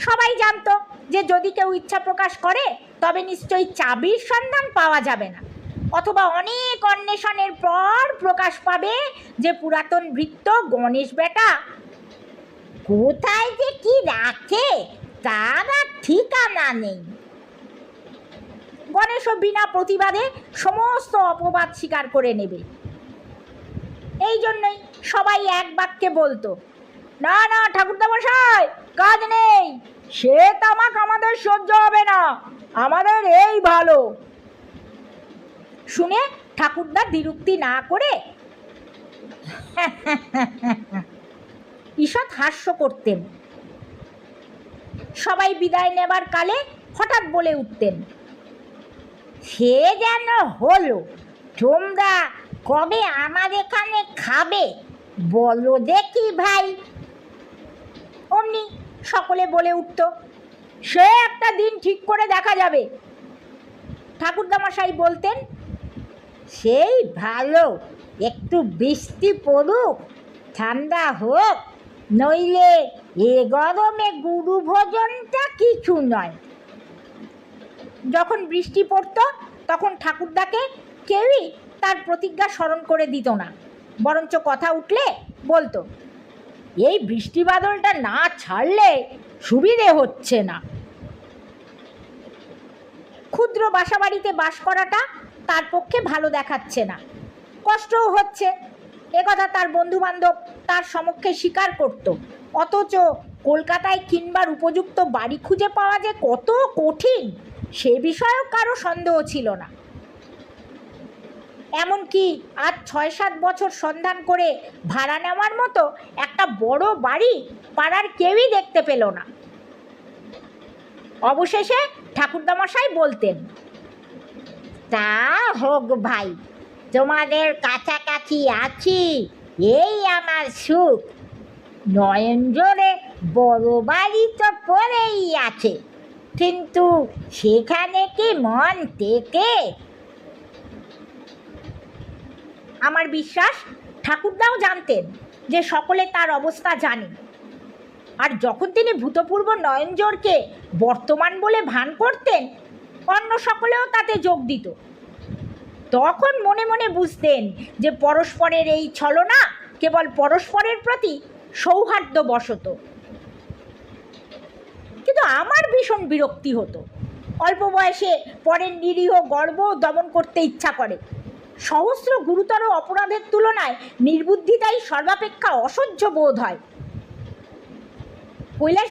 সবাই জানতো যে যদি কেউ ইচ্ছা প্রকাশ করে তবে নিশ্চয়ই চাবির সন্ধান পাওয়া যাবে না, অথবা অনেক অন্বেষণের পর প্রকাশ পাবে যে পুরাতন ভৃত্য গণেশ বেটা কোথায় যে কি রাখে তার আর ঠিকানা নেই। গণেশও বিনা প্রতিবাদে সমস্ত অপবাদ স্বীকার করে নেবে। এই জন্যই সবাই এক বাক্যে বলতো, না না ঠাকুরদা মশাই, কাজ নেই, সে তামাক আমাদের সহ্য হবে না, আমাদের এই ভালো। শুনে ঠাকুরদা দ্বিরুক্তি না করে ঈষৎ হাস্য করতেন। সবাই বিদায় নেবার কালে হঠাৎ বলে উঠতেন, সে যেন হলো, তোমরা কবে আমার এখানে খাবে বলো দেখি ভাই। অমনি সকলে বলে উঠত, সে একটা দিন ঠিক করে দেখা যাবে। ঠাকুরদামশাই বলতেন, সেই ভালো, একটু বৃষ্টি পড়ুক, ঠান্ডা হোক, নইলে এ গরমে গুরু ভোজনটা কিছু নয়। যখন বৃষ্টি পড়ত তখন ঠাকুরদাকে কেউই তার প্রতিজ্ঞা স্মরণ করে দিত না, বরঞ্চ কথা উঠলে বলতো, এই বৃষ্টি বাদলটা না ছাড়লে সুবিধে হচ্ছে না। ক্ষুদ্র বাসাবাড়িতে বাস করাটা তার পক্ষে ভালো দেখাচ্ছে না, কষ্টও হচ্ছে, একথা তার বন্ধুবান্ধব তার সমক্ষে স্বীকার করত। অথচ কলকাতায় কিনবার উপযুক্ত বাড়ি খুঁজে পাওয়া যে কত কঠিন সে বিষয়েও কারো সন্দেহ ছিল না। এমনকি আজ ৬-৭ বছর সন্ধান করে ভাড়া নেওয়ার মতো একটা বড় বাড়ি পাড়ার কেউই দেখতে পেল না। অবশেষে ঠাকুরদামশাই বলতেন, তা হোক ভাই, তোমাদের কাছাকাছি আছি, এই আমার সুখ। নয়নজোড়ে বড় বাড়ি তো পড়েই আছে, কিন্তু সেখানে কি মন টেকে? আমার বিশ্বাস ঠাকুরদাও জানতেন যে সকলে তার অবস্থা জানে, আর যখন তিনি ভূতপূর্ব নয়নজোড়কে বর্তমান বলে ভান করতেন, অন্য সকলেও তাতে যোগ দিত। তখন মনে মনে বুঝতেন যে পরস্পরের এই ছলনা কেবল পরস্পরের প্রতি সৌহার্দ্যবশত। কিন্তু আমার ভীষণ বিরক্তি হতো। অল্প বয়সে পরের নিরীহ গর্ব দমন করতে ইচ্ছা করে। সহস্র গুরুতর অপরাধের তুলনায় নির্বুদ্ধিতাই সর্বাপেক্ষা অসহ্য বোধ হয়। কৈলাস